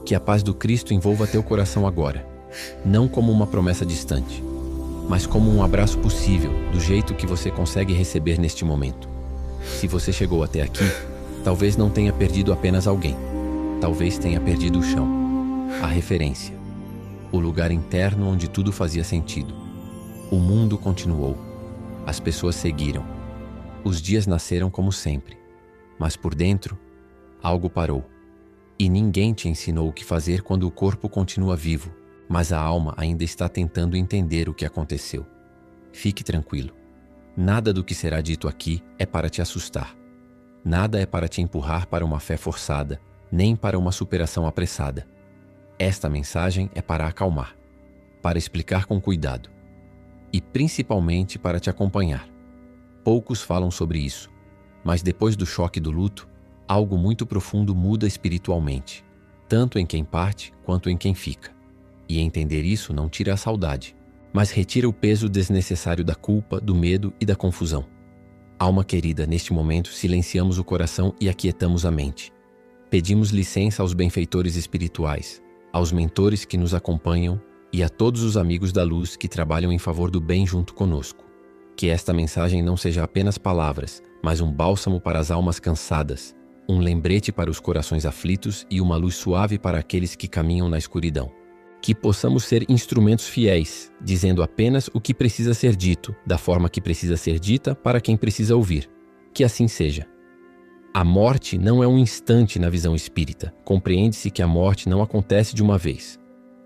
Que a paz do Cristo envolva teu coração agora, não como uma promessa distante, mas como um abraço possível, do jeito que você consegue receber neste momento. Se você chegou até aqui, talvez não tenha perdido apenas alguém. Talvez tenha perdido o chão, a referência, o lugar interno onde tudo fazia sentido. O mundo continuou. As pessoas seguiram. Os dias nasceram como sempre. Mas por dentro, algo parou. E ninguém te ensinou o que fazer quando o corpo continua vivo, mas a alma ainda está tentando entender o que aconteceu. Fique tranquilo. Nada do que será dito aqui é para te assustar. Nada é para te empurrar para uma fé forçada, nem para uma superação apressada. Esta mensagem é para acalmar, para explicar com cuidado e principalmente para te acompanhar. Poucos falam sobre isso, mas depois do choque do luto, algo muito profundo muda espiritualmente, tanto em quem parte quanto em quem fica. E entender isso não tira a saudade, mas retira o peso desnecessário da culpa, do medo e da confusão. Alma querida, neste momento silenciamos o coração e aquietamos a mente. Pedimos licença aos benfeitores espirituais, aos mentores que nos acompanham e a todos os amigos da luz que trabalham em favor do bem junto conosco. Que esta mensagem não seja apenas palavras, mas um bálsamo para as almas cansadas, um lembrete para os corações aflitos e uma luz suave para aqueles que caminham na escuridão. Que possamos ser instrumentos fiéis, dizendo apenas o que precisa ser dito, da forma que precisa ser dita para quem precisa ouvir. Que assim seja. A morte não é um instante na visão espírita. Compreende-se que a morte não acontece de uma vez.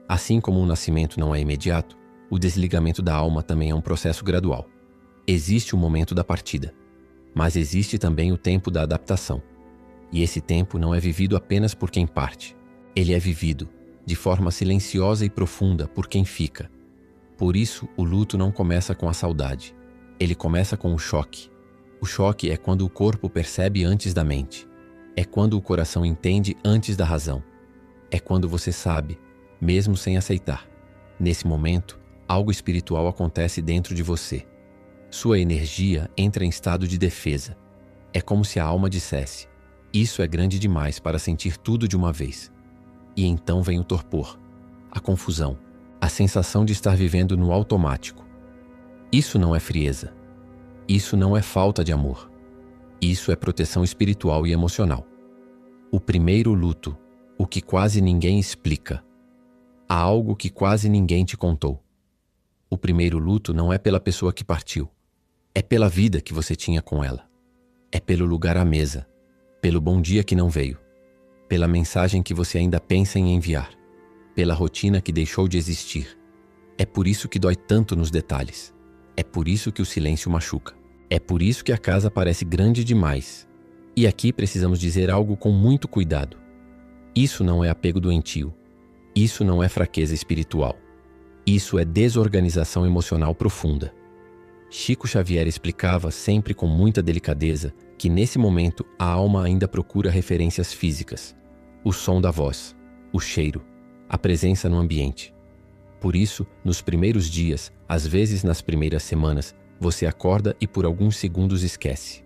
Assim como o nascimento não é imediato, o desligamento da alma também é um processo gradual. Existe o momento da partida, mas existe também o tempo da adaptação. E esse tempo não é vivido apenas por quem parte. Ele é vivido de forma silenciosa e profunda por quem fica. Por isso, o luto não começa com a saudade. Ele começa com o choque. O choque é quando o corpo percebe antes da mente. É quando o coração entende antes da razão. É quando você sabe, mesmo sem aceitar. Nesse momento, algo espiritual acontece dentro de você. Sua energia entra em estado de defesa. É como se a alma dissesse: isso é grande demais para sentir tudo de uma vez. E então vem o torpor, a confusão, a sensação de estar vivendo no automático. Isso não é frieza. Isso não é falta de amor. Isso é proteção espiritual e emocional. O primeiro luto, o que quase ninguém explica. Há algo que quase ninguém te contou. O primeiro luto não é pela pessoa que partiu. É pela vida que você tinha com ela. É pelo lugar à mesa, pelo bom dia que não veio, pela mensagem que você ainda pensa em enviar, pela rotina que deixou de existir. É por isso que dói tanto nos detalhes. É por isso que o silêncio machuca. É por isso que a casa parece grande demais. E aqui precisamos dizer algo com muito cuidado. Isso não é apego doentio. Isso não é fraqueza espiritual. Isso é desorganização emocional profunda. Chico Xavier explicava sempre com muita delicadeza que nesse momento a alma ainda procura referências físicas. O som da voz, o cheiro, a presença no ambiente. Por isso, nos primeiros dias, às vezes nas primeiras semanas, você acorda e por alguns segundos esquece.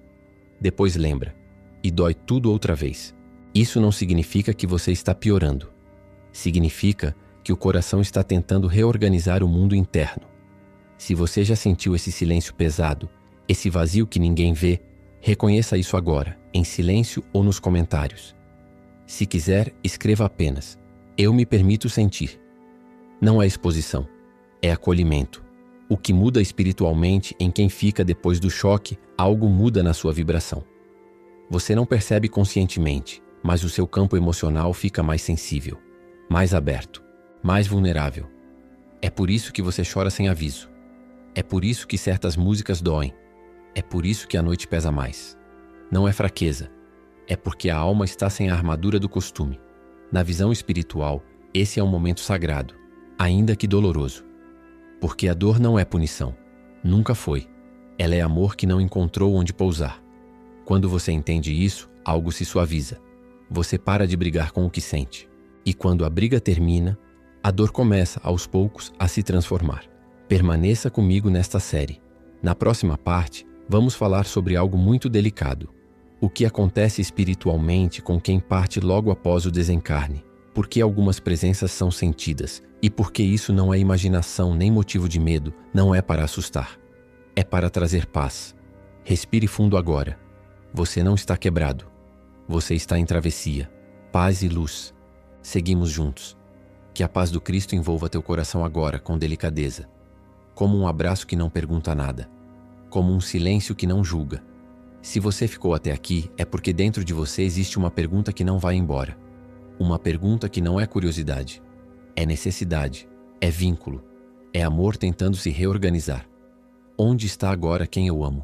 Depois lembra, e dói tudo outra vez. Isso não significa que você está piorando. Significa que o coração está tentando reorganizar o mundo interno. Se você já sentiu esse silêncio pesado, esse vazio que ninguém vê, reconheça isso agora, em silêncio ou nos comentários. Se quiser, escreva apenas: eu me permito sentir. Não é exposição, é acolhimento. O que muda espiritualmente em quem fica depois do choque, algo muda na sua vibração. Você não percebe conscientemente, mas o seu campo emocional fica mais sensível, mais aberto, mais vulnerável. É por isso que você chora sem aviso. É por isso que certas músicas doem. É por isso que a noite pesa mais. Não é fraqueza. É porque a alma está sem a armadura do costume. Na visão espiritual, esse é um momento sagrado, ainda que doloroso. Porque a dor não é punição. Nunca foi. Ela é amor que não encontrou onde pousar. Quando você entende isso, algo se suaviza. Você para de brigar com o que sente. E quando a briga termina, a dor começa, aos poucos, a se transformar. Permaneça comigo nesta série. Na próxima parte, vamos falar sobre algo muito delicado. O que acontece espiritualmente com quem parte logo após o desencarne. por que algumas presenças são sentidas e por que isso não é imaginação nem motivo de medo, não é para assustar. É para trazer paz. Respire fundo agora. Você não está quebrado. Você está em travessia. Paz e luz. Seguimos juntos. Que a paz do Cristo envolva teu coração agora com delicadeza. Como um abraço que não pergunta nada. Como um silêncio que não julga. Se você ficou até aqui, é porque dentro de você existe uma pergunta que não vai embora. Uma pergunta que não é curiosidade. É necessidade. É vínculo. É amor tentando se reorganizar. Onde está agora quem eu amo?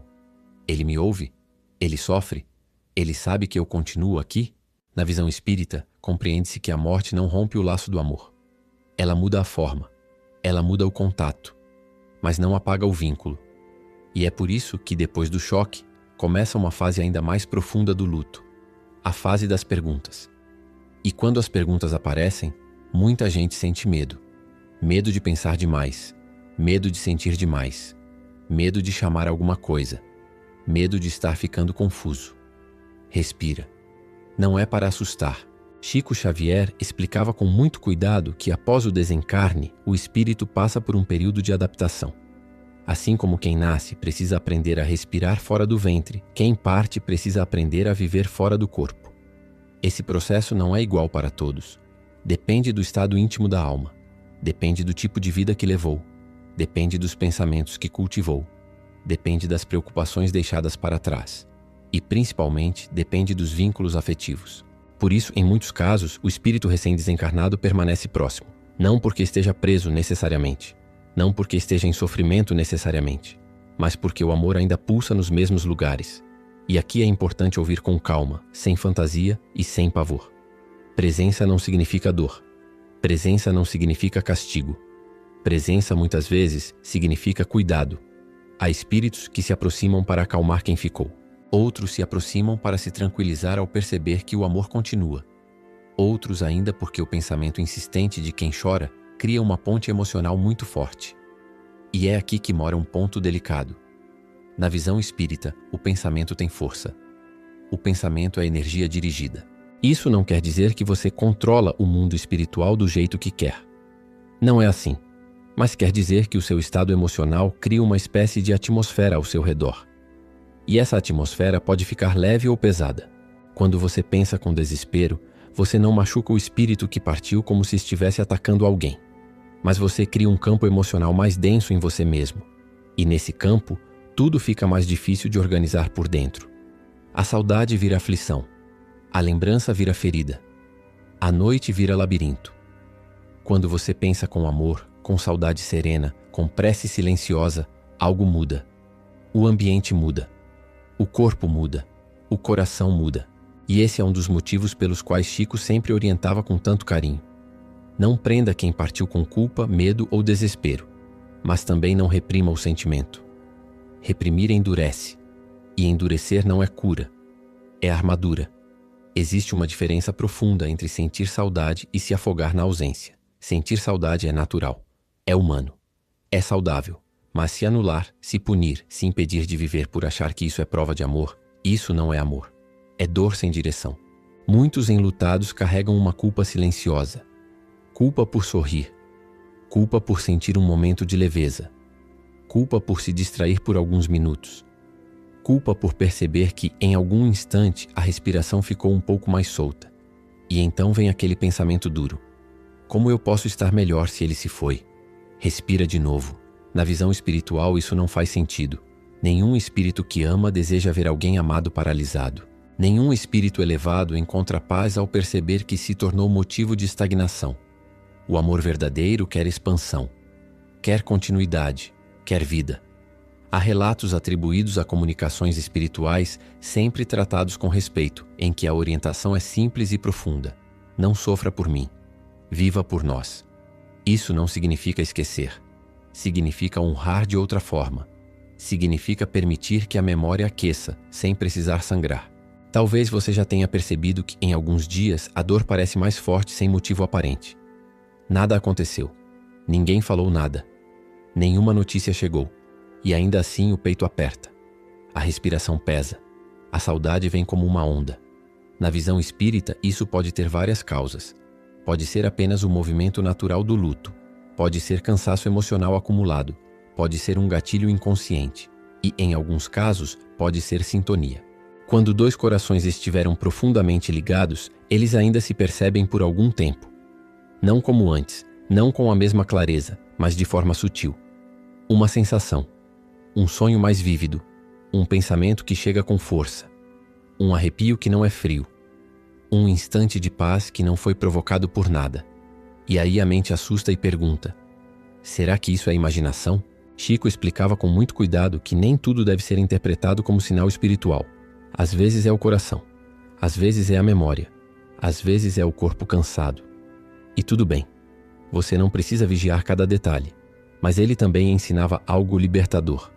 Ele me ouve? Ele sofre? Ele sabe que eu continuo aqui? Na visão espírita, compreende-se que a morte não rompe o laço do amor. Ela muda a forma. Ela muda o contato. Mas não apaga o vínculo. E é por isso que, depois do choque, começa uma fase ainda mais profunda do luto. A fase das perguntas. E quando as perguntas aparecem, muita gente sente medo. Medo de pensar demais. Medo de sentir demais. Medo de chamar alguma coisa. Medo de estar ficando confuso. Respira. Não é para assustar. Chico Xavier explicava com muito cuidado que após o desencarne, o espírito passa por um período de adaptação. Assim como quem nasce precisa aprender a respirar fora do ventre, quem parte precisa aprender a viver fora do corpo. Esse processo não é igual para todos. Depende do estado íntimo da alma. Depende do tipo de vida que levou. Depende dos pensamentos que cultivou. Depende das preocupações deixadas para trás. E, principalmente, depende dos vínculos afetivos. Por isso, em muitos casos, o espírito recém-desencarnado permanece próximo. Não porque esteja preso necessariamente. Não porque esteja em sofrimento necessariamente. Mas porque o amor ainda pulsa nos mesmos lugares. E aqui é importante ouvir com calma, sem fantasia e sem pavor. Presença não significa dor. Presença não significa castigo. Presença, muitas vezes, significa cuidado. Há espíritos que se aproximam para acalmar quem ficou. Outros se aproximam para se tranquilizar ao perceber que o amor continua. Outros ainda porque o pensamento insistente de quem chora cria uma ponte emocional muito forte. E é aqui que mora um ponto delicado. Na visão espírita, o pensamento tem força. O pensamento é energia dirigida. Isso não quer dizer que você controla o mundo espiritual do jeito que quer. Não é assim. Mas quer dizer que o seu estado emocional cria uma espécie de atmosfera ao seu redor. E essa atmosfera pode ficar leve ou pesada. Quando você pensa com desespero, você não machuca o espírito que partiu como se estivesse atacando alguém. Mas você cria um campo emocional mais denso em você mesmo. E nesse campo, tudo fica mais difícil de organizar por dentro. A saudade vira aflição. A lembrança vira ferida. A noite vira labirinto. Quando você pensa com amor, com saudade serena, com prece silenciosa, algo muda. O ambiente muda. O corpo muda. O coração muda. E esse é um dos motivos pelos quais Chico sempre orientava com tanto carinho. Não prenda quem partiu com culpa, medo ou desespero, mas também não reprima o sentimento. Reprimir endurece. E endurecer não é cura. É armadura. Existe uma diferença profunda entre sentir saudade e se afogar na ausência. Sentir saudade é natural. É humano. É saudável. Mas se anular, se punir, se impedir de viver por achar que isso é prova de amor, isso não é amor. É dor sem direção. Muitos enlutados carregam uma culpa silenciosa. Culpa por sorrir. Culpa por sentir um momento de leveza. Culpa por se distrair por alguns minutos. Culpa por perceber que, em algum instante, a respiração ficou um pouco mais solta. E então vem aquele pensamento duro. Como eu posso estar melhor se ele se foi? Respira de novo. Na visão espiritual, isso não faz sentido. Nenhum espírito que ama deseja ver alguém amado paralisado. Nenhum espírito elevado encontra paz ao perceber que se tornou motivo de estagnação. O amor verdadeiro quer expansão, quer continuidade, quer vida. Há relatos atribuídos a comunicações espirituais sempre tratados com respeito, em que a orientação é simples e profunda. Não sofra por mim. Viva por nós. Isso não significa esquecer. Significa honrar de outra forma. Significa permitir que a memória aqueça, sem precisar sangrar. Talvez você já tenha percebido que, em alguns dias, a dor parece mais forte sem motivo aparente. Nada aconteceu. Ninguém falou nada. Nenhuma notícia chegou. E ainda assim o peito aperta. A respiração pesa. A saudade vem como uma onda. Na visão espírita, isso pode ter várias causas. Pode ser apenas o movimento natural do luto. Pode ser cansaço emocional acumulado. Pode ser um gatilho inconsciente. E, em alguns casos, pode ser sintonia. Quando dois corações estiveram profundamente ligados, eles ainda se percebem por algum tempo. Não como antes, não com a mesma clareza, mas de forma sutil. Uma sensação, um sonho mais vívido, um pensamento que chega com força, um arrepio que não é frio, um instante de paz que não foi provocado por nada. E aí a mente assusta e pergunta: será que isso é imaginação? Chico explicava com muito cuidado que nem tudo deve ser interpretado como sinal espiritual. Às vezes é o coração, às vezes é a memória, às vezes é o corpo cansado. E tudo bem, você não precisa vigiar cada detalhe, mas ele também ensinava algo libertador.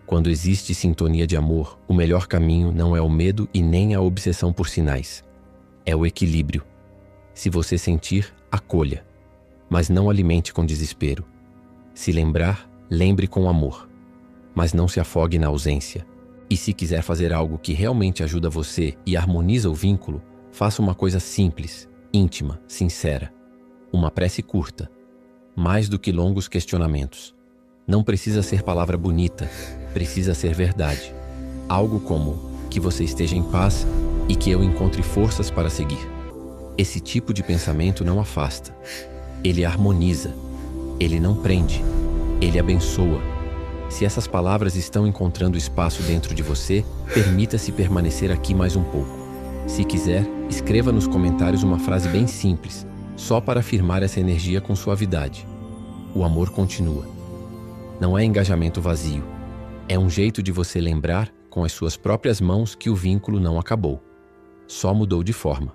Quando existe sintonia de amor, o melhor caminho não é o medo e nem a obsessão por sinais. É o equilíbrio. Se você sentir, acolha, mas não alimente com desespero. Se lembrar, lembre com amor, mas não se afogue na ausência. E se quiser fazer algo que realmente ajuda você e harmoniza o vínculo, faça uma coisa simples, íntima, sincera. Uma prece curta, mais do que longos questionamentos. Não precisa ser palavra bonita, precisa ser verdade. Algo como: que você esteja em paz e que eu encontre forças para seguir. Esse tipo de pensamento não afasta. Ele harmoniza. Ele não prende. Ele abençoa. Se essas palavras estão encontrando espaço dentro de você, permita-se permanecer aqui mais um pouco. Se quiser, escreva nos comentários uma frase bem simples, só para afirmar essa energia com suavidade. O amor continua. Não é engajamento vazio. É um jeito de você lembrar, com as suas próprias mãos, que o vínculo não acabou. Só mudou de forma.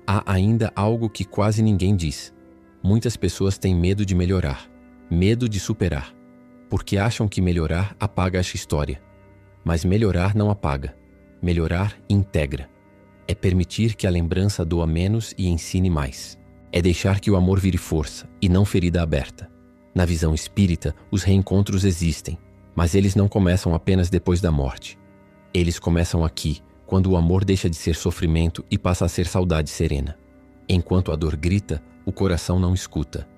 Há ainda algo que quase ninguém diz. Muitas pessoas têm medo de melhorar, medo de superar, porque acham que melhorar apaga essa história. Mas melhorar não apaga. Melhorar integra. É permitir que a lembrança doa menos e ensine mais. É deixar que o amor vire força e não ferida aberta. Na visão espírita, os reencontros existem, mas eles não começam apenas depois da morte. Eles começam aqui, quando o amor deixa de ser sofrimento e passa a ser saudade serena. Enquanto a dor grita, o coração não escuta.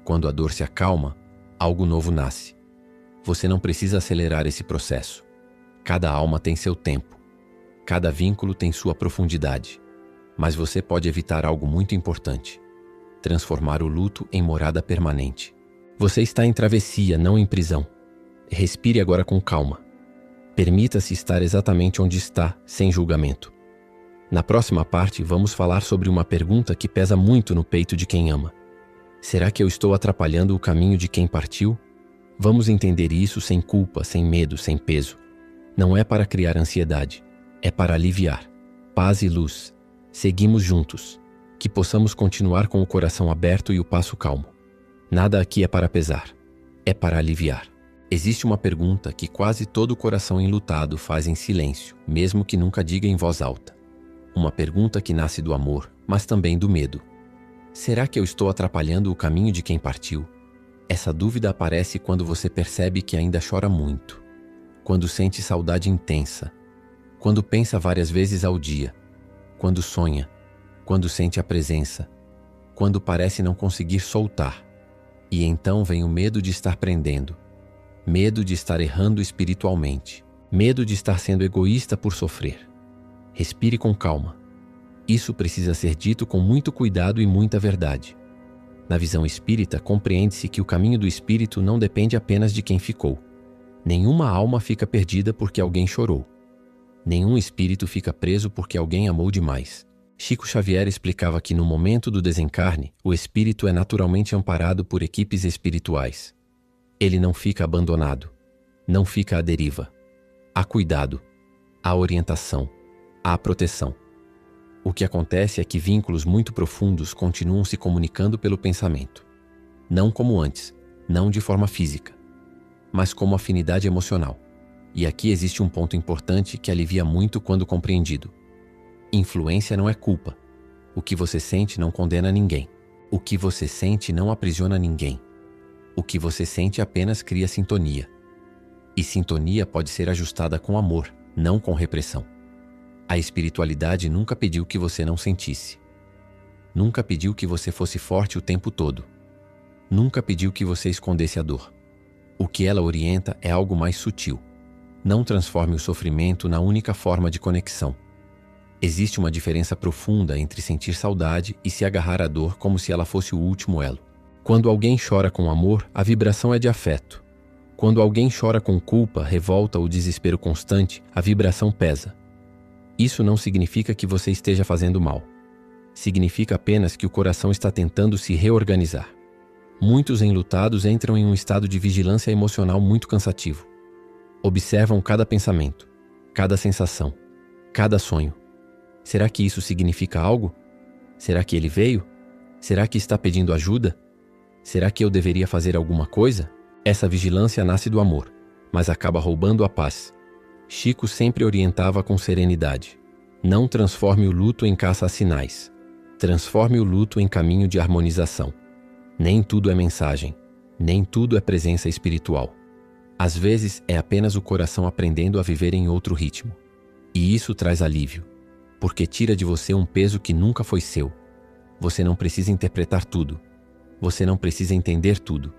Quando a dor se acalma, algo novo nasce. Você não precisa acelerar esse processo. Cada alma tem seu tempo. Cada vínculo tem sua profundidade. Mas você pode evitar algo muito importante: transformar o luto em morada permanente. Você está em travessia, não em prisão. Respire agora com calma. Permita-se estar exatamente onde está, sem julgamento. Na próxima parte, vamos falar sobre uma pergunta que pesa muito no peito de quem ama. Será que eu estou atrapalhando o caminho de quem partiu? Vamos entender isso sem culpa, sem medo, sem peso. Não é para criar ansiedade, é para aliviar. Paz e luz. Seguimos juntos. Que possamos continuar com o coração aberto e o passo calmo. Nada aqui é para pesar, é para aliviar. Existe uma pergunta que quase todo coração enlutado faz em silêncio, mesmo que nunca diga em voz alta. Uma pergunta que nasce do amor, mas também do medo. Será que eu estou atrapalhando o caminho de quem partiu? Essa dúvida aparece quando você percebe que ainda chora muito, quando sente saudade intensa, quando pensa várias vezes ao dia, quando sonha, quando sente a presença, quando parece não conseguir soltar. E então vem o medo de estar prendendo, medo de estar errando espiritualmente, medo de estar sendo egoísta por sofrer. Respire com calma. Isso precisa ser dito com muito cuidado e muita verdade. Na visão espírita, compreende-se que o caminho do espírito não depende apenas de quem ficou. Nenhuma alma fica perdida porque alguém chorou. Nenhum espírito fica preso porque alguém amou demais. Chico Xavier explicava que no momento do desencarne, o espírito é naturalmente amparado por equipes espirituais. Ele não fica abandonado, não fica à deriva. Há cuidado, há orientação, há proteção. O que acontece é que vínculos muito profundos continuam se comunicando pelo pensamento. Não como antes, não de forma física, mas como afinidade emocional. E aqui existe um ponto importante que alivia muito quando compreendido. Influência não é culpa. O que você sente não condena ninguém. O que você sente não aprisiona ninguém. O que você sente apenas cria sintonia. E sintonia pode ser ajustada com amor, não com repressão. A espiritualidade nunca pediu que você não sentisse. Nunca pediu que você fosse forte o tempo todo. Nunca pediu que você escondesse a dor. O que ela orienta é algo mais sutil. Não transforme o sofrimento na única forma de conexão. Existe uma diferença profunda entre sentir saudade e se agarrar à dor como se ela fosse o último elo. Quando alguém chora com amor, a vibração é de afeto. Quando alguém chora com culpa, revolta ou desespero constante, a vibração pesa. Isso não significa que você esteja fazendo mal. Significa apenas que o coração está tentando se reorganizar. Muitos enlutados entram em um estado de vigilância emocional muito cansativo. Observam cada pensamento, cada sensação, cada sonho. Será que isso significa algo? Será que ele veio? Será que está pedindo ajuda? Será que eu deveria fazer alguma coisa? Essa vigilância nasce do amor, mas acaba roubando a paz. Chico sempre orientava com serenidade. Não transforme o luto em caça a sinais. Transforme o luto em caminho de harmonização. Nem tudo é mensagem, nem tudo é presença espiritual. Às vezes é apenas o coração aprendendo a viver em outro ritmo. E isso traz alívio, porque tira de você um peso que nunca foi seu. Você não precisa interpretar tudo. Você não precisa entender tudo.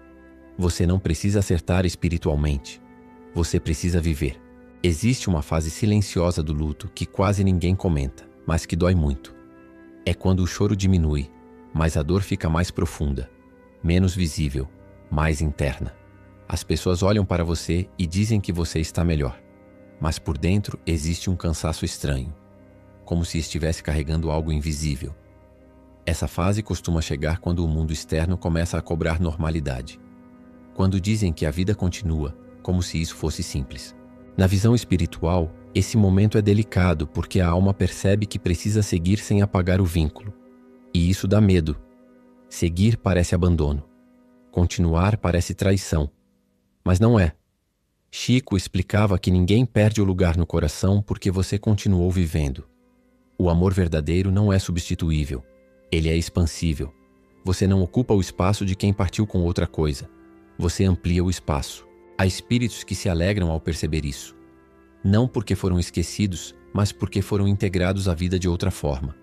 Você não precisa acertar espiritualmente. Você precisa viver. Existe uma fase silenciosa do luto que quase ninguém comenta, mas que dói muito. É quando o choro diminui, mas a dor fica mais profunda, menos visível, mais interna. As pessoas olham para você e dizem que você está melhor, mas por dentro existe um cansaço estranho, como se estivesse carregando algo invisível. Essa fase costuma chegar quando o mundo externo começa a cobrar normalidade. Quando dizem que a vida continua, como se isso fosse simples. Na visão espiritual, esse momento é delicado porque a alma percebe que precisa seguir sem apagar o vínculo. E isso dá medo. Seguir parece abandono. Continuar parece traição. Mas não é. Chico explicava que ninguém perde o lugar no coração porque você continuou vivendo. O amor verdadeiro não é substituível. Ele é expansível. Você não ocupa o espaço de quem partiu com outra coisa. Você amplia o espaço. Há espíritos que se alegram ao perceber isso. Não porque foram esquecidos, mas porque foram integrados à vida de outra forma.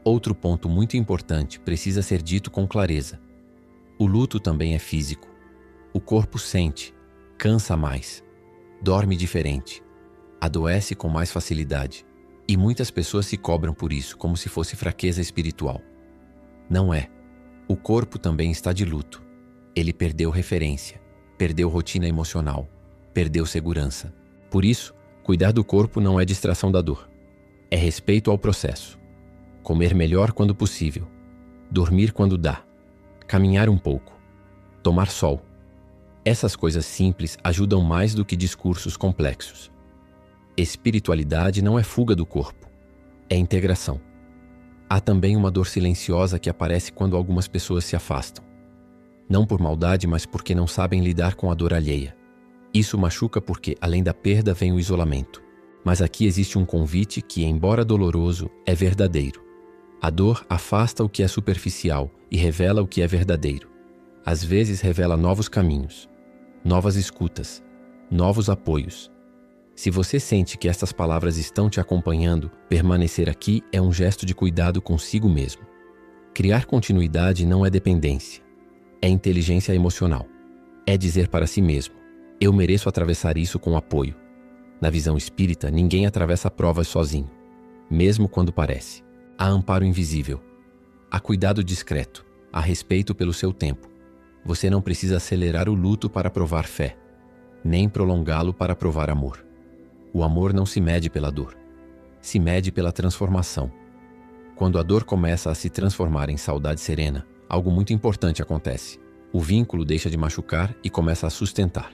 Outro ponto muito importante precisa ser dito com clareza. O luto também é físico. O corpo sente, cansa mais, dorme diferente, adoece com mais facilidade. E muitas pessoas se cobram por isso, como se fosse fraqueza espiritual. Não é. O corpo também está de luto. Ele perdeu referência, perdeu rotina emocional, perdeu segurança. Por isso, cuidar do corpo não é distração da dor. É respeito ao processo. Comer melhor quando possível. Dormir quando dá. Caminhar um pouco. Tomar sol. Essas coisas simples ajudam mais do que discursos complexos. Espiritualidade não é fuga do corpo. É integração. Há também uma dor silenciosa que aparece quando algumas pessoas se afastam. Não por maldade, mas porque não sabem lidar com a dor alheia. Isso machuca porque, além da perda, vem o isolamento. Mas aqui existe um convite que, embora doloroso, é verdadeiro. A dor afasta o que é superficial e revela o que é verdadeiro. Às vezes revela novos caminhos, novas escutas, novos apoios. Se você sente que estas palavras estão te acompanhando, permanecer aqui é um gesto de cuidado consigo mesmo. Criar continuidade não é dependência. É inteligência emocional. É dizer para si mesmo: eu mereço atravessar isso com apoio. Na visão espírita, ninguém atravessa provas sozinho, mesmo quando parece. Há amparo invisível. Há cuidado discreto. Há respeito pelo seu tempo. Você não precisa acelerar o luto para provar fé, nem prolongá-lo para provar amor. O amor não se mede pela dor. Se mede pela transformação. Quando a dor começa a se transformar em saudade serena, algo muito importante acontece. O vínculo deixa de machucar e começa a sustentar.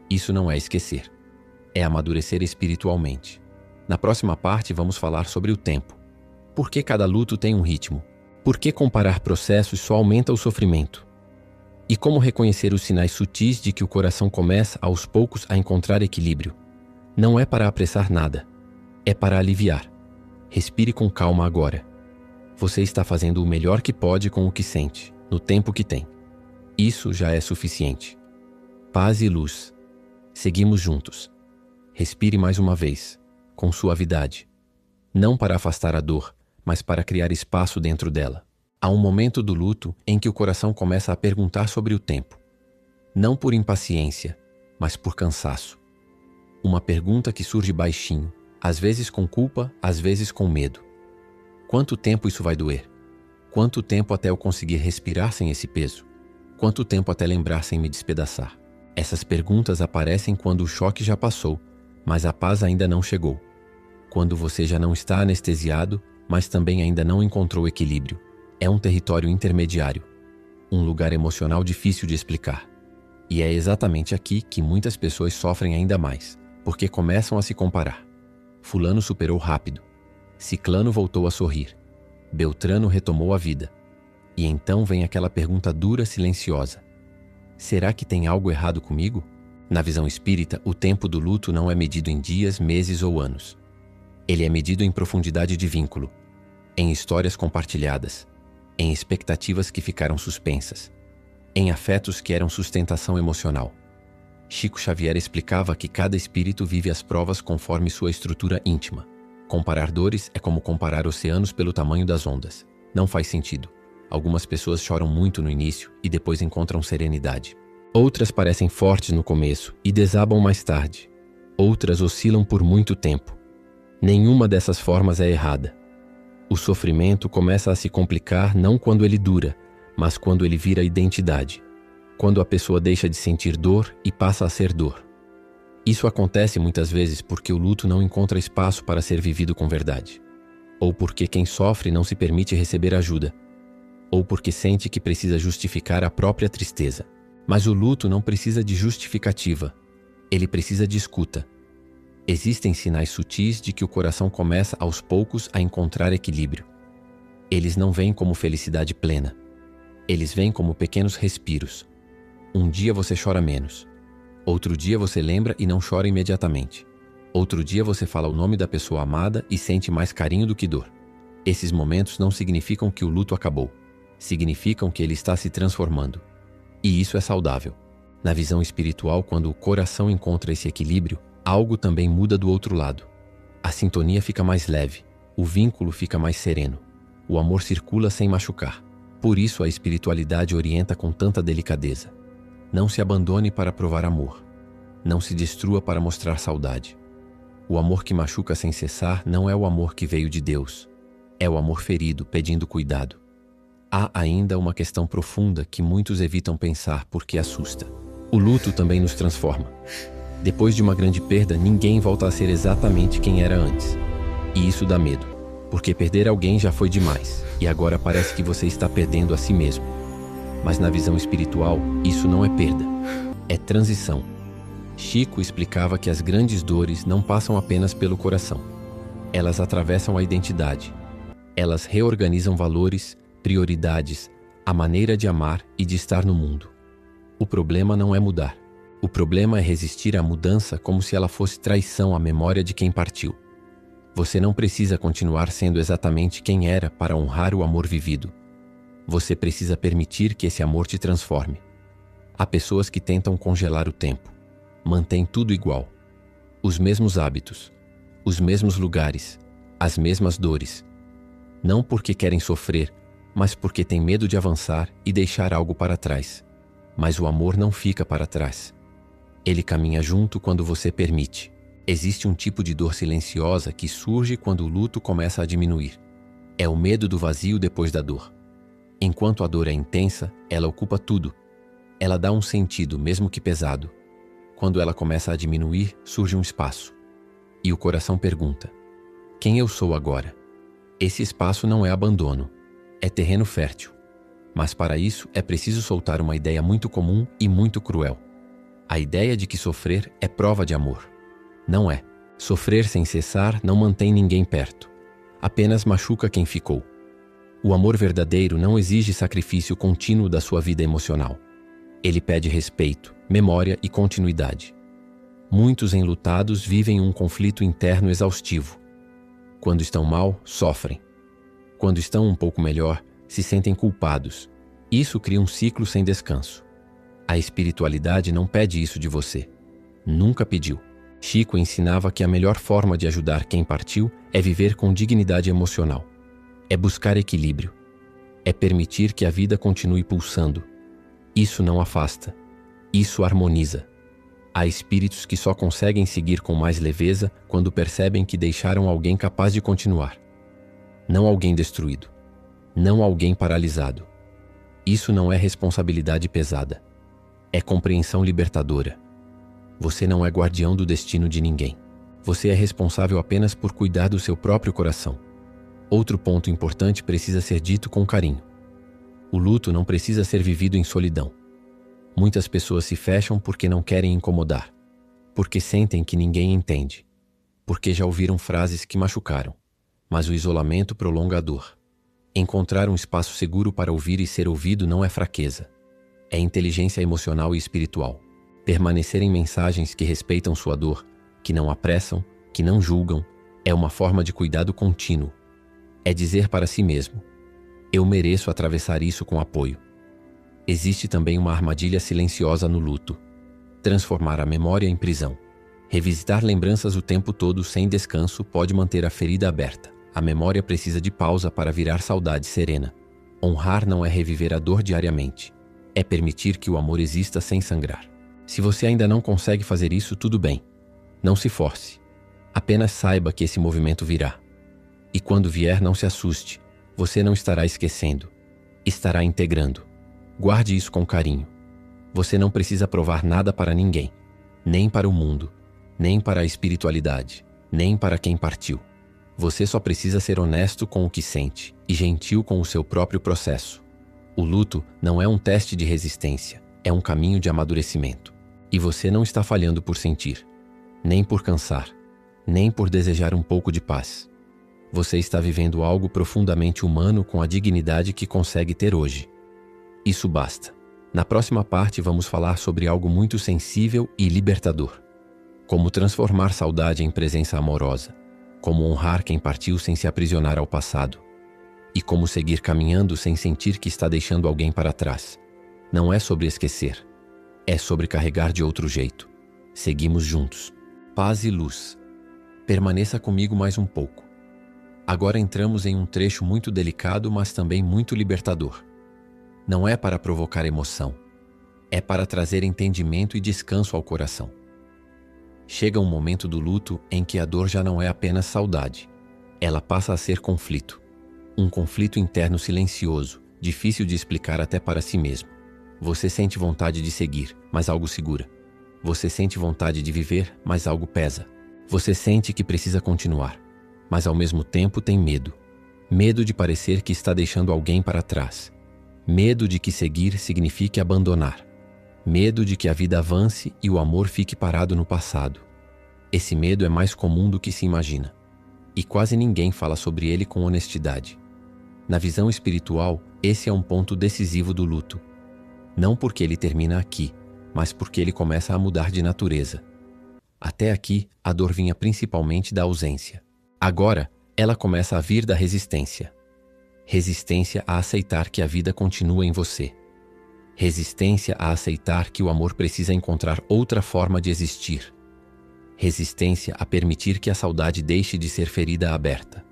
Isso não é esquecer. É amadurecer espiritualmente. Na próxima parte vamos falar sobre o tempo. Por que cada luto tem um ritmo? Por que comparar processos só aumenta o sofrimento? E como reconhecer os sinais sutis de que o coração começa, aos poucos, a encontrar equilíbrio? Não é para apressar nada. É para aliviar. Respire com calma agora. Você está fazendo o melhor que pode com o que sente, no tempo que tem. Isso já é suficiente. Paz e luz. Seguimos juntos. Respire mais uma vez, com suavidade. Não para afastar a dor, mas para criar espaço dentro dela. Há um momento do luto em que o coração começa a perguntar sobre o tempo. Não por impaciência, mas por cansaço. Uma pergunta que surge baixinho, às vezes com culpa, às vezes com medo. Quanto tempo isso vai doer? Quanto tempo até eu conseguir respirar sem esse peso? Quanto tempo até lembrar sem me despedaçar? Essas perguntas aparecem quando o choque já passou, mas a paz ainda não chegou. Quando você já não está anestesiado, mas também ainda não encontrou equilíbrio. É um território intermediário, um lugar emocional difícil de explicar. E é exatamente aqui que muitas pessoas sofrem ainda mais, porque começam a se comparar. Fulano superou rápido. Ciclano voltou a sorrir. Beltrano retomou a vida. E então vem aquela pergunta dura, silenciosa. Será que tem algo errado comigo? Na visão espírita, o tempo do luto não é medido em dias, meses ou anos. Ele é medido em profundidade de vínculo, em histórias compartilhadas, em expectativas que ficaram suspensas, em afetos que eram sustentação emocional. Chico Xavier explicava que cada espírito vive as provas conforme sua estrutura íntima. Comparar dores é como comparar oceanos pelo tamanho das ondas. Não faz sentido. Algumas pessoas choram muito no início e depois encontram serenidade. Outras parecem fortes no começo e desabam mais tarde. Outras oscilam por muito tempo. Nenhuma dessas formas é errada. O sofrimento começa a se complicar não quando ele dura, mas quando ele vira identidade. Quando a pessoa deixa de sentir dor e passa a ser dor. Isso acontece muitas vezes porque o luto não encontra espaço para ser vivido com verdade. Ou porque quem sofre não se permite receber ajuda. Ou porque sente que precisa justificar a própria tristeza. Mas o luto não precisa de justificativa. Ele precisa de escuta. Existem sinais sutis de que o coração começa aos poucos a encontrar equilíbrio. Eles não vêm como felicidade plena. Eles vêm como pequenos respiros. Um dia você chora menos. Outro dia você lembra e não chora imediatamente. Outro dia você fala o nome da pessoa amada e sente mais carinho do que dor. Esses momentos não significam que o luto acabou. Significam que ele está se transformando. E isso é saudável. Na visão espiritual, quando o coração encontra esse equilíbrio, algo também muda do outro lado. A sintonia fica mais leve, o vínculo fica mais sereno, o amor circula sem machucar. Por isso a espiritualidade orienta com tanta delicadeza. Não se abandone para provar amor. Não se destrua para mostrar saudade. O amor que machuca sem cessar não é o amor que veio de Deus. É o amor ferido, pedindo cuidado. Há ainda uma questão profunda que muitos evitam pensar porque assusta. O luto também nos transforma. Depois de uma grande perda, ninguém volta a ser exatamente quem era antes. E isso dá medo, porque perder alguém já foi demais, e agora parece que você está perdendo a si mesmo. Mas na visão espiritual, isso não é perda, é transição. Chico explicava que as grandes dores não passam apenas pelo coração. Elas atravessam a identidade. Elas reorganizam valores, prioridades, a maneira de amar e de estar no mundo. O problema não é mudar. O problema é resistir à mudança como se ela fosse traição à memória de quem partiu. Você não precisa continuar sendo exatamente quem era para honrar o amor vivido. Você precisa permitir que esse amor te transforme. Há pessoas que tentam congelar o tempo. Mantém tudo igual. Os mesmos hábitos, os mesmos lugares, as mesmas dores. Não porque querem sofrer, mas porque têm medo de avançar e deixar algo para trás. Mas o amor não fica para trás. Ele caminha junto quando você permite. Existe um tipo de dor silenciosa que surge quando o luto começa a diminuir. É o medo do vazio depois da dor. Enquanto a dor é intensa, ela ocupa tudo. Ela dá um sentido, mesmo que pesado. Quando ela começa a diminuir, surge um espaço. E o coração pergunta: quem eu sou agora? Esse espaço não é abandono, é terreno fértil. Mas para isso é preciso soltar uma ideia muito comum e muito cruel. A ideia de que sofrer é prova de amor. Não é. Sofrer sem cessar não mantém ninguém perto. Apenas machuca quem ficou. O amor verdadeiro não exige sacrifício contínuo da sua vida emocional. Ele pede respeito, memória e continuidade. Muitos enlutados vivem um conflito interno exaustivo. Quando estão mal, sofrem. Quando estão um pouco melhor, se sentem culpados. Isso cria um ciclo sem descanso. A espiritualidade não pede isso de você. Nunca pediu. Chico ensinava que a melhor forma de ajudar quem partiu é viver com dignidade emocional. É buscar equilíbrio. É permitir que a vida continue pulsando. Isso não afasta. Isso harmoniza. Há espíritos que só conseguem seguir com mais leveza quando percebem que deixaram alguém capaz de continuar. Não alguém destruído. Não alguém paralisado. Isso não é responsabilidade pesada. É compreensão libertadora. Você não é guardião do destino de ninguém. Você é responsável apenas por cuidar do seu próprio coração. Outro ponto importante precisa ser dito com carinho. O luto não precisa ser vivido em solidão. Muitas pessoas se fecham porque não querem incomodar, porque sentem que ninguém entende, porque já ouviram frases que machucaram, mas o isolamento prolonga a dor. Encontrar um espaço seguro para ouvir e ser ouvido não é fraqueza. É inteligência emocional e espiritual. Permanecer em mensagens que respeitam sua dor, que não apressam, que não julgam, é uma forma de cuidado contínuo. É dizer para si mesmo: eu mereço atravessar isso com apoio. Existe também uma armadilha silenciosa no luto: transformar a memória em prisão. Revisitar lembranças o tempo todo sem descanso pode manter a ferida aberta. A memória precisa de pausa para virar saudade serena. Honrar não é reviver a dor diariamente. É permitir que o amor exista sem sangrar. Se você ainda não consegue fazer isso, tudo bem. Não se force. Apenas saiba que esse movimento virá. E quando vier, não se assuste. Você não estará esquecendo. Estará integrando. Guarde isso com carinho. Você não precisa provar nada para ninguém. Nem para o mundo. Nem para a espiritualidade. Nem para quem partiu. Você só precisa ser honesto com o que sente e gentil com o seu próprio processo. O luto não é um teste de resistência. É um caminho de amadurecimento. E você não está falhando por sentir. Nem por cansar. Nem por desejar um pouco de paz. Você está vivendo algo profundamente humano com a dignidade que consegue ter hoje. Isso basta. Na próxima parte vamos falar sobre algo muito sensível e libertador. Como transformar saudade em presença amorosa. Como honrar quem partiu sem se aprisionar ao passado. E como seguir caminhando sem sentir que está deixando alguém para trás. Não é sobre esquecer. É sobre carregar de outro jeito. Seguimos juntos. Paz e luz. Permaneça comigo mais um pouco. Agora entramos em um trecho muito delicado, mas também muito libertador. Não é para provocar emoção. É para trazer entendimento e descanso ao coração. Chega um momento do luto em que a dor já não é apenas saudade. Ela passa a ser conflito. Um conflito interno silencioso, difícil de explicar até para si mesmo. Você sente vontade de seguir, mas algo segura. Você sente vontade de viver, mas algo pesa. Você sente que precisa continuar, mas ao mesmo tempo tem medo. Medo de parecer que está deixando alguém para trás. Medo de que seguir signifique abandonar. Medo de que a vida avance e o amor fique parado no passado. Esse medo é mais comum do que se imagina. E quase ninguém fala sobre ele com honestidade. Na visão espiritual, esse é um ponto decisivo do luto. Não porque ele termina aqui, mas porque ele começa a mudar de natureza. Até aqui, a dor vinha principalmente da ausência. Agora, ela começa a vir da resistência. Resistência a aceitar que a vida continua em você. Resistência a aceitar que o amor precisa encontrar outra forma de existir. Resistência a permitir que a saudade deixe de ser ferida aberta.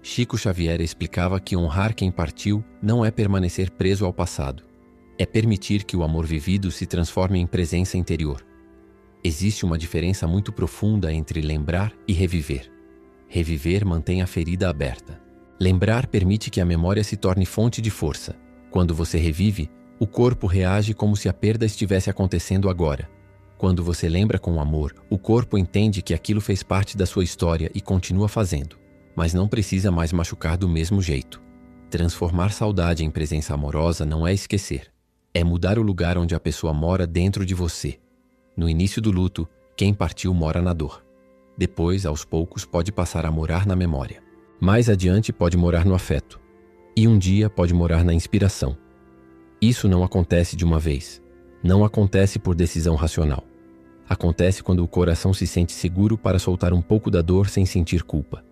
Chico Xavier explicava que honrar quem partiu não é permanecer preso ao passado. É permitir que o amor vivido se transforme em presença interior. Existe uma diferença muito profunda entre lembrar e reviver. Reviver mantém a ferida aberta. Lembrar permite que a memória se torne fonte de força. Quando você revive, o corpo reage como se a perda estivesse acontecendo agora. Quando você lembra com amor, o corpo entende que aquilo fez parte da sua história e continua fazendo. Mas não precisa mais machucar do mesmo jeito. Transformar saudade em presença amorosa não é esquecer. É mudar o lugar onde a pessoa mora dentro de você. No início do luto, quem partiu mora na dor. Depois, aos poucos, pode passar a morar na memória. Mais adiante pode morar no afeto. E um dia pode morar na inspiração. Isso não acontece de uma vez. Não acontece por decisão racional. Acontece quando o coração se sente seguro para soltar um pouco da dor sem sentir culpa.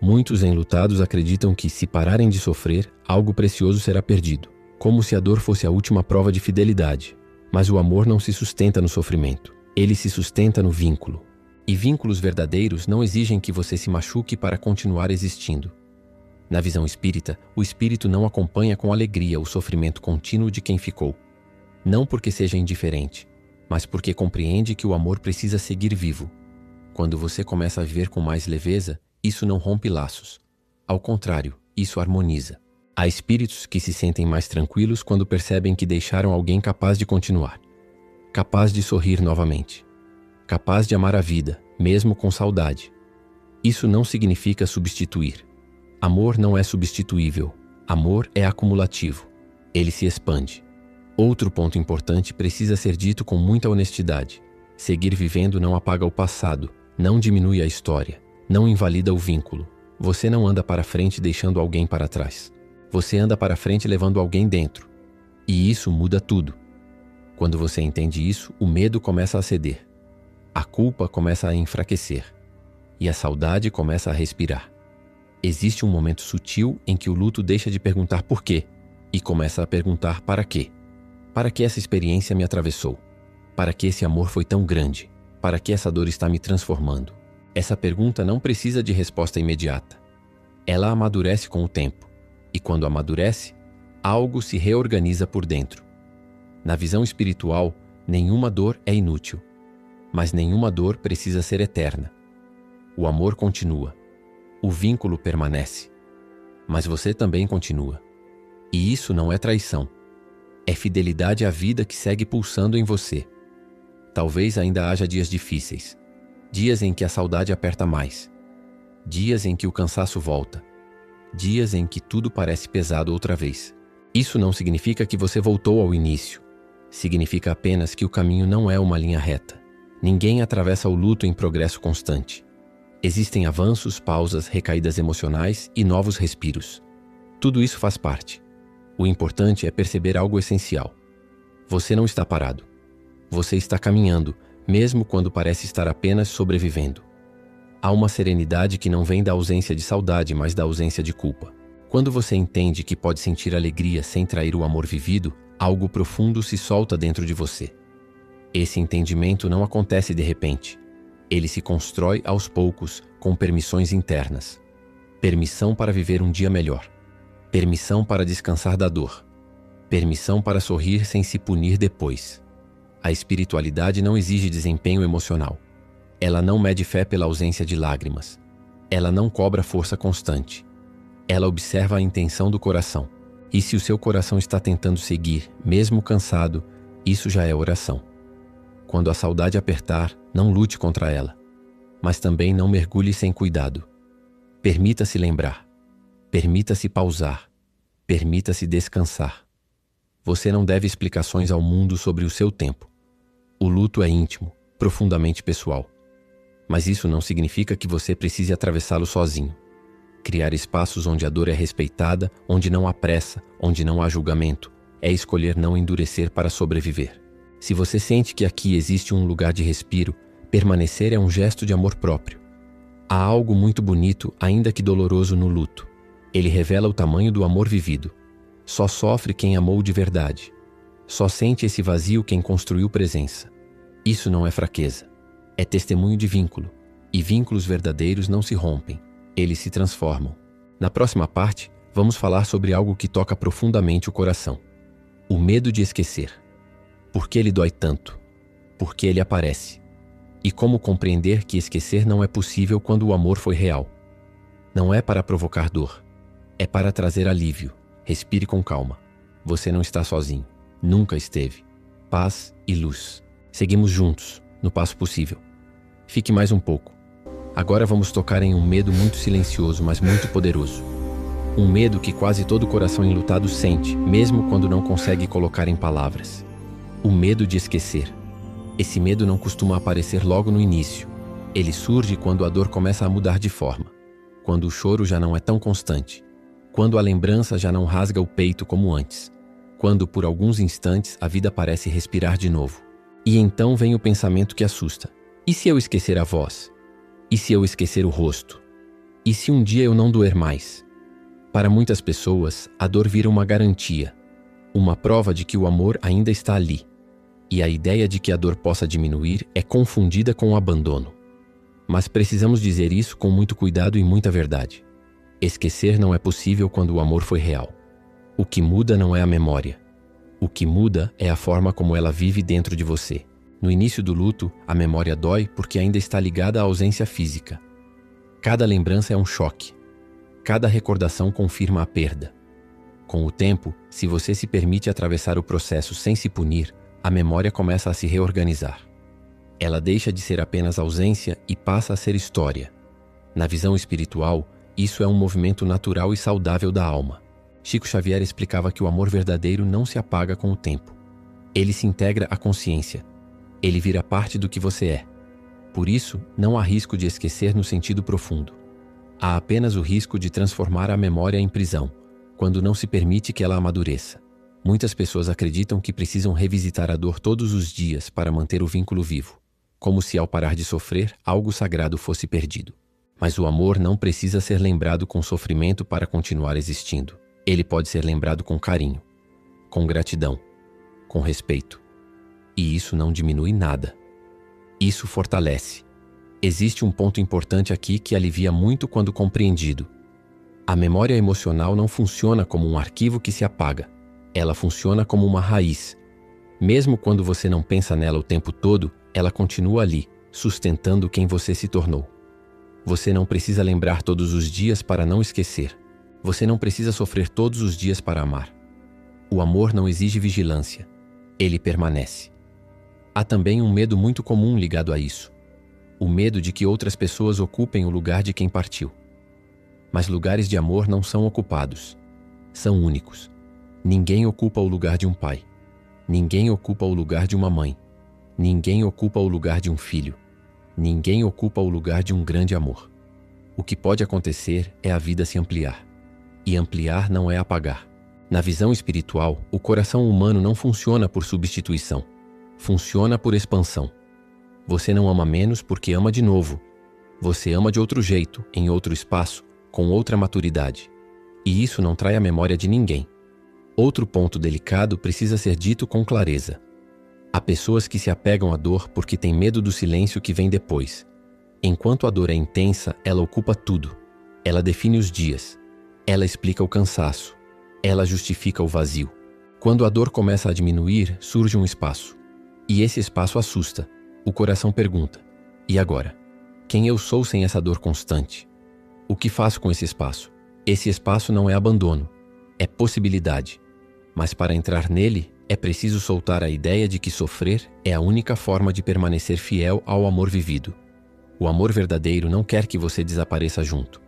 Muitos enlutados acreditam que, se pararem de sofrer, algo precioso será perdido, como se a dor fosse a última prova de fidelidade. Mas o amor não se sustenta no sofrimento. Ele se sustenta no vínculo. E vínculos verdadeiros não exigem que você se machuque para continuar existindo. Na visão espírita, o espírito não acompanha com alegria o sofrimento contínuo de quem ficou. Não porque seja indiferente, mas porque compreende que o amor precisa seguir vivo. Quando você começa a viver com mais leveza, isso não rompe laços. Ao contrário, isso harmoniza. Há espíritos que se sentem mais tranquilos quando percebem que deixaram alguém capaz de continuar, capaz de sorrir novamente, capaz de amar a vida, mesmo com saudade. Isso não significa substituir. Amor não é substituível. Amor é acumulativo. Ele se expande. Outro ponto importante precisa ser dito com muita honestidade. Seguir vivendo não apaga o passado, não diminui a história, não invalida o vínculo. Você não anda para frente deixando alguém para trás. Você anda para frente levando alguém dentro. E isso muda tudo. Quando você entende isso, o medo começa a ceder. A culpa começa a enfraquecer. E a saudade começa a respirar. Existe um momento sutil em que o luto deixa de perguntar por quê e começa a perguntar para quê. Para que essa experiência me atravessou? Para que esse amor foi tão grande? Para que essa dor está me transformando? Essa pergunta não precisa de resposta imediata. Ela amadurece com o tempo. E quando amadurece, algo se reorganiza por dentro. Na visão espiritual, nenhuma dor é inútil. Mas nenhuma dor precisa ser eterna. O amor continua. O vínculo permanece. Mas você também continua. E isso não é traição. É fidelidade à vida que segue pulsando em você. Talvez ainda haja dias difíceis. Dias em que a saudade aperta mais. Dias em que o cansaço volta. Dias em que tudo parece pesado outra vez. Isso não significa que você voltou ao início. Significa apenas que o caminho não é uma linha reta. Ninguém atravessa o luto em progresso constante. Existem avanços, pausas, recaídas emocionais e novos respiros. Tudo isso faz parte. O importante é perceber algo essencial. Você não está parado. Você está caminhando, mesmo quando parece estar apenas sobrevivendo. Há uma serenidade que não vem da ausência de saudade, mas da ausência de culpa. Quando você entende que pode sentir alegria sem trair o amor vivido, algo profundo se solta dentro de você. Esse entendimento não acontece de repente. Ele se constrói aos poucos, com permissões internas. Permissão para viver um dia melhor. Permissão para descansar da dor. Permissão para sorrir sem se punir depois. A espiritualidade não exige desempenho emocional. Ela não mede fé pela ausência de lágrimas. Ela não cobra força constante. Ela observa a intenção do coração. E se o seu coração está tentando seguir, mesmo cansado, isso já é oração. Quando a saudade apertar, não lute contra ela. Mas também não mergulhe sem cuidado. Permita-se lembrar. Permita-se pausar. Permita-se descansar. Você não deve explicações ao mundo sobre o seu tempo. O luto é íntimo, profundamente pessoal. Mas isso não significa que você precise atravessá-lo sozinho. Criar espaços onde a dor é respeitada, onde não há pressa, onde não há julgamento, é escolher não endurecer para sobreviver. Se você sente que aqui existe um lugar de respiro, permanecer é um gesto de amor próprio. Há algo muito bonito, ainda que doloroso, no luto. Ele revela o tamanho do amor vivido. Só sofre quem amou de verdade. Só sente esse vazio quem construiu presença. Isso não é fraqueza. É testemunho de vínculo. E vínculos verdadeiros não se rompem. Eles se transformam. Na próxima parte, vamos falar sobre algo que toca profundamente o coração. O medo de esquecer. Por que ele dói tanto? Por que ele aparece? E como compreender que esquecer não é possível quando o amor foi real? Não é para provocar dor. É para trazer alívio. Respire com calma. Você não está sozinho. Nunca esteve. Paz e luz. Seguimos juntos, no passo possível. Fique mais um pouco. Agora vamos tocar em um medo muito silencioso, mas muito poderoso. Um medo que quase todo coração enlutado sente, mesmo quando não consegue colocar em palavras. O medo de esquecer. Esse medo não costuma aparecer logo no início. Ele surge quando a dor começa a mudar de forma. Quando o choro já não é tão constante. Quando a lembrança já não rasga o peito como antes. Quando, por alguns instantes, a vida parece respirar de novo. E então vem o pensamento que assusta. E se eu esquecer a voz? E se eu esquecer o rosto? E se um dia eu não doer mais? Para muitas pessoas, a dor vira uma garantia. Uma prova de que o amor ainda está ali. E a ideia de que a dor possa diminuir é confundida com o abandono. Mas precisamos dizer isso com muito cuidado e muita verdade. Esquecer não é possível quando o amor foi real. O que muda não é a memória. O que muda é a forma como ela vive dentro de você. No início do luto, a memória dói porque ainda está ligada à ausência física. Cada lembrança é um choque. Cada recordação confirma a perda. Com o tempo, se você se permite atravessar o processo sem se punir, a memória começa a se reorganizar. Ela deixa de ser apenas ausência e passa a ser história. Na visão espiritual, isso é um movimento natural e saudável da alma. Chico Xavier explicava que o amor verdadeiro não se apaga com o tempo. Ele se integra à consciência. Ele vira parte do que você é. Por isso, não há risco de esquecer no sentido profundo. Há apenas o risco de transformar a memória em prisão, quando não se permite que ela amadureça. Muitas pessoas acreditam que precisam revisitar a dor todos os dias para manter o vínculo vivo, como se ao parar de sofrer, algo sagrado fosse perdido. Mas o amor não precisa ser lembrado com sofrimento para continuar existindo. Ele pode ser lembrado com carinho, com gratidão, com respeito. E isso não diminui nada. Isso fortalece. Existe um ponto importante aqui que alivia muito quando compreendido. A memória emocional não funciona como um arquivo que se apaga. Ela funciona como uma raiz. Mesmo quando você não pensa nela o tempo todo, ela continua ali, sustentando quem você se tornou. Você não precisa lembrar todos os dias para não esquecer. Você não precisa sofrer todos os dias para amar. O amor não exige vigilância. Ele permanece. Há também um medo muito comum ligado a isso. O medo de que outras pessoas ocupem o lugar de quem partiu. Mas lugares de amor não são ocupados. São únicos. Ninguém ocupa o lugar de um pai. Ninguém ocupa o lugar de uma mãe. Ninguém ocupa o lugar de um filho. Ninguém ocupa o lugar de um grande amor. O que pode acontecer é a vida se ampliar. E ampliar não é apagar. Na visão espiritual, o coração humano não funciona por substituição. Funciona por expansão. Você não ama menos porque ama de novo. Você ama de outro jeito, em outro espaço, com outra maturidade. E isso não trai a memória de ninguém. Outro ponto delicado precisa ser dito com clareza. Há pessoas que se apegam à dor porque têm medo do silêncio que vem depois. Enquanto a dor é intensa, ela ocupa tudo. Ela define os dias. Ela explica o cansaço. Ela justifica o vazio. Quando a dor começa a diminuir, surge um espaço. E esse espaço assusta. O coração pergunta: e agora? Quem eu sou sem essa dor constante? O que faço com esse espaço? Esse espaço não é abandono. É possibilidade. Mas para entrar nele, é preciso soltar a ideia de que sofrer é a única forma de permanecer fiel ao amor vivido. O amor verdadeiro não quer que você desapareça junto.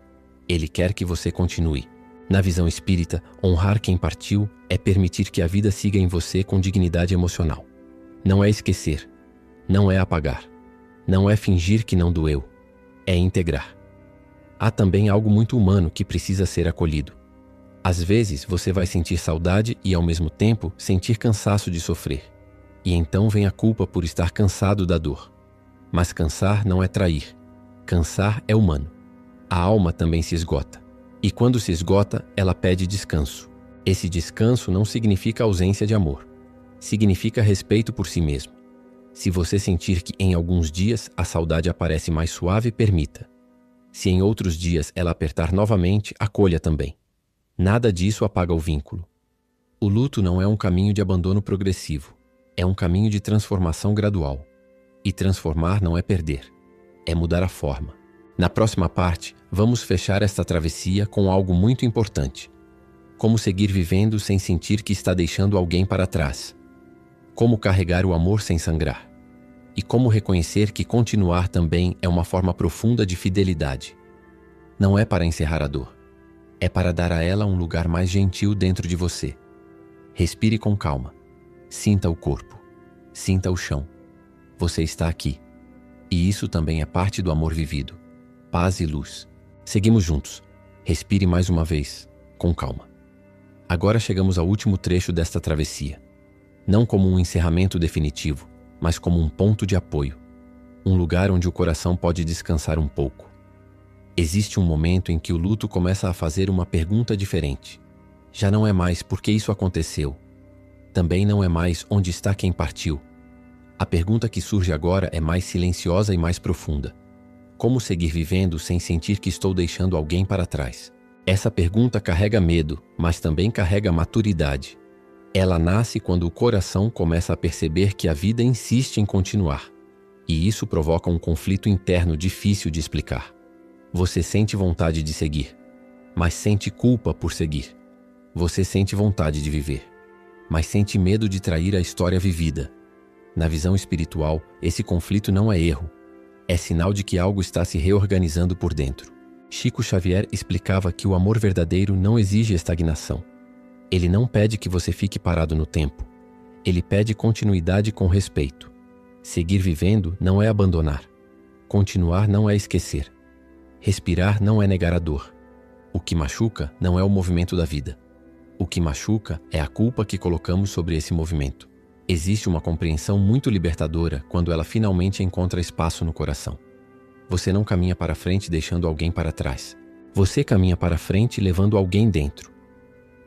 Ele quer que você continue. Na visão espírita, honrar quem partiu é permitir que a vida siga em você com dignidade emocional. Não é esquecer. Não é apagar. Não é fingir que não doeu. É integrar. Há também algo muito humano que precisa ser acolhido. Às vezes, você vai sentir saudade e, ao mesmo tempo, sentir cansaço de sofrer. E então vem a culpa por estar cansado da dor. Mas cansar não é trair. Cansar é humano. A alma também se esgota. E quando se esgota, ela pede descanso. Esse descanso não significa ausência de amor. Significa respeito por si mesmo. Se você sentir que em alguns dias a saudade aparece mais suave, permita. Se em outros dias ela apertar novamente, acolha também. Nada disso apaga o vínculo. O luto não é um caminho de abandono progressivo. É um caminho de transformação gradual. E transformar não é perder. É mudar a forma. Na próxima parte, vamos fechar esta travessia com algo muito importante. Como seguir vivendo sem sentir que está deixando alguém para trás. Como carregar o amor sem sangrar. E como reconhecer que continuar também é uma forma profunda de fidelidade. Não é para encerrar a dor. É para dar a ela um lugar mais gentil dentro de você. Respire com calma. Sinta o corpo. Sinta o chão. Você está aqui. E isso também é parte do amor vivido. Paz e luz. Seguimos juntos. Respire mais uma vez, com calma. Agora chegamos ao último trecho desta travessia. Não como um encerramento definitivo, mas como um ponto de apoio. Um lugar onde o coração pode descansar um pouco. Existe um momento em que o luto começa a fazer uma pergunta diferente. Já não é mais por que isso aconteceu. Também não é mais onde está quem partiu. A pergunta que surge agora é mais silenciosa e mais profunda. Como seguir vivendo sem sentir que estou deixando alguém para trás? Essa pergunta carrega medo, mas também carrega maturidade. Ela nasce quando o coração começa a perceber que a vida insiste em continuar. E isso provoca um conflito interno difícil de explicar. Você sente vontade de seguir, mas sente culpa por seguir. Você sente vontade de viver, mas sente medo de trair a história vivida. Na visão espiritual, esse conflito não é erro. É sinal de que algo está se reorganizando por dentro. Chico Xavier explicava que o amor verdadeiro não exige estagnação. Ele não pede que você fique parado no tempo. Ele pede continuidade com respeito. Seguir vivendo não é abandonar. Continuar não é esquecer. Respirar não é negar a dor. O que machuca não é o movimento da vida. O que machuca é a culpa que colocamos sobre esse movimento. Existe uma compreensão muito libertadora quando ela finalmente encontra espaço no coração. Você não caminha para frente deixando alguém para trás. Você caminha para frente levando alguém dentro.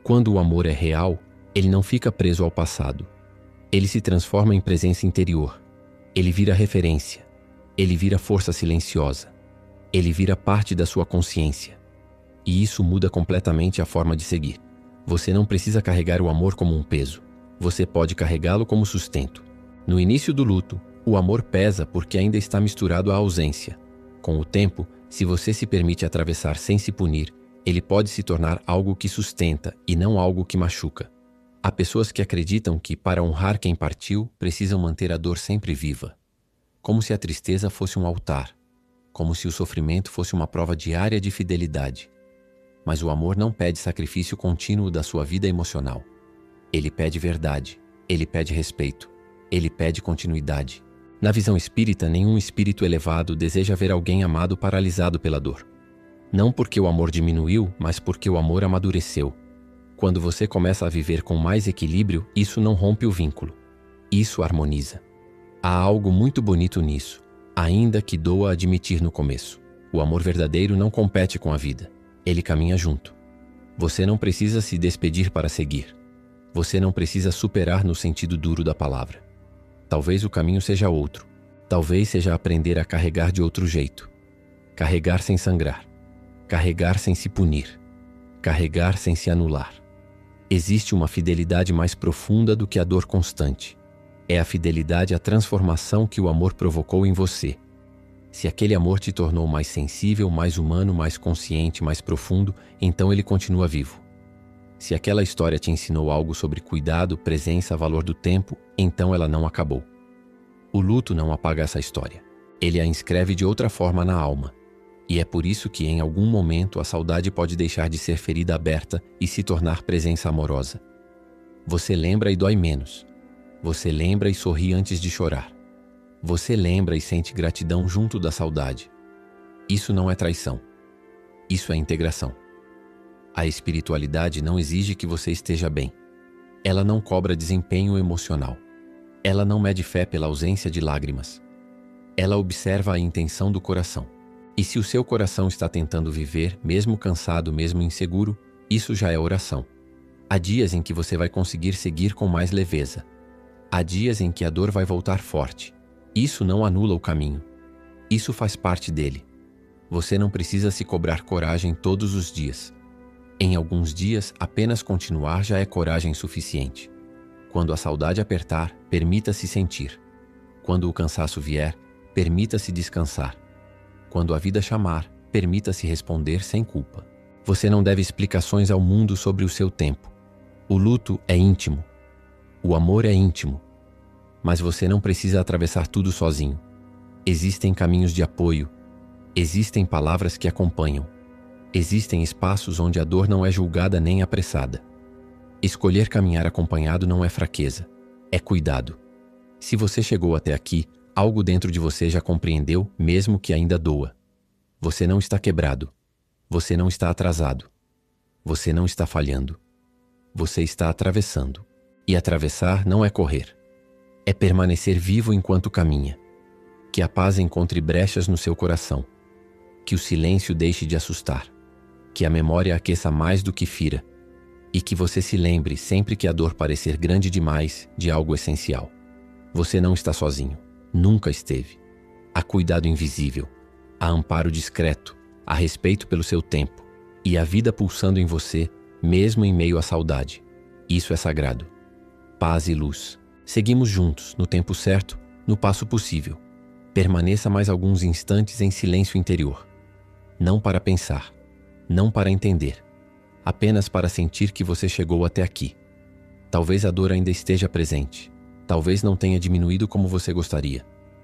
Quando o amor é real, ele não fica preso ao passado. Ele se transforma em presença interior. Ele vira referência. Ele vira força silenciosa. Ele vira parte da sua consciência. E isso muda completamente a forma de seguir. Você não precisa carregar o amor como um peso. Você pode carregá-lo como sustento. No início do luto, o amor pesa porque ainda está misturado à ausência. Com o tempo, se você se permite atravessar sem se punir, ele pode se tornar algo que sustenta e não algo que machuca. Há pessoas que acreditam que, para honrar quem partiu, precisam manter a dor sempre viva. Como se a tristeza fosse um altar. Como se o sofrimento fosse uma prova diária de fidelidade. Mas o amor não pede sacrifício contínuo da sua vida emocional. Ele pede verdade. Ele pede respeito. Ele pede continuidade. Na visão espírita, nenhum espírito elevado deseja ver alguém amado paralisado pela dor. Não porque o amor diminuiu, mas porque o amor amadureceu. Quando você começa a viver com mais equilíbrio, isso não rompe o vínculo. Isso harmoniza. Há algo muito bonito nisso, ainda que doa admitir no começo. O amor verdadeiro não compete com a vida. Ele caminha junto. Você não precisa se despedir para seguir. Você não precisa superar no sentido duro da palavra. Talvez o caminho seja outro. Talvez seja aprender a carregar de outro jeito. Carregar sem sangrar. Carregar sem se punir. Carregar sem se anular. Existe uma fidelidade mais profunda do que a dor constante. É a fidelidade à transformação que o amor provocou em você. Se aquele amor te tornou mais sensível, mais humano, mais consciente, mais profundo, então ele continua vivo. Se aquela história te ensinou algo sobre cuidado, presença, valor do tempo, então ela não acabou. O luto não apaga essa história. Ele a inscreve de outra forma na alma. E é por isso que, em algum momento, a saudade pode deixar de ser ferida aberta e se tornar presença amorosa. Você lembra e dói menos. Você lembra e sorri antes de chorar. Você lembra e sente gratidão junto da saudade. Isso não é traição. Isso é integração. A espiritualidade não exige que você esteja bem. Ela não cobra desempenho emocional. Ela não mede fé pela ausência de lágrimas. Ela observa a intenção do coração. E se o seu coração está tentando viver, mesmo cansado, mesmo inseguro, isso já é oração. Há dias em que você vai conseguir seguir com mais leveza. Há dias em que a dor vai voltar forte. Isso não anula o caminho. Isso faz parte dele. Você não precisa se cobrar coragem todos os dias. Em alguns dias, apenas continuar já é coragem suficiente. Quando a saudade apertar, permita-se sentir. Quando o cansaço vier, permita-se descansar. Quando a vida chamar, permita-se responder sem culpa. Você não deve explicações ao mundo sobre o seu tempo. O luto é íntimo. O amor é íntimo. Mas você não precisa atravessar tudo sozinho. Existem caminhos de apoio. Existem palavras que acompanham. Existem espaços onde a dor não é julgada nem apressada. Escolher caminhar acompanhado não é fraqueza, é cuidado. Se você chegou até aqui, algo dentro de você já compreendeu, mesmo que ainda doa. Você não está quebrado. Você não está atrasado. Você não está falhando. Você está atravessando. E atravessar não é correr. É permanecer vivo enquanto caminha. Que a paz encontre brechas no seu coração. Que o silêncio deixe de assustar. Que a memória aqueça mais do que fira. E que você se lembre, sempre que a dor parecer grande demais, de algo essencial. Você não está sozinho. Nunca esteve. Há cuidado invisível. Há amparo discreto. Há respeito pelo seu tempo. e a vida pulsando em você, mesmo em meio à saudade. Isso é sagrado. Paz e luz. Seguimos juntos, no tempo certo, no passo possível. Permaneça mais alguns instantes em silêncio interior. Não para pensar, não para entender, apenas para sentir que você chegou até aqui. Talvez a dor ainda esteja presente, talvez não tenha diminuído como você gostaria,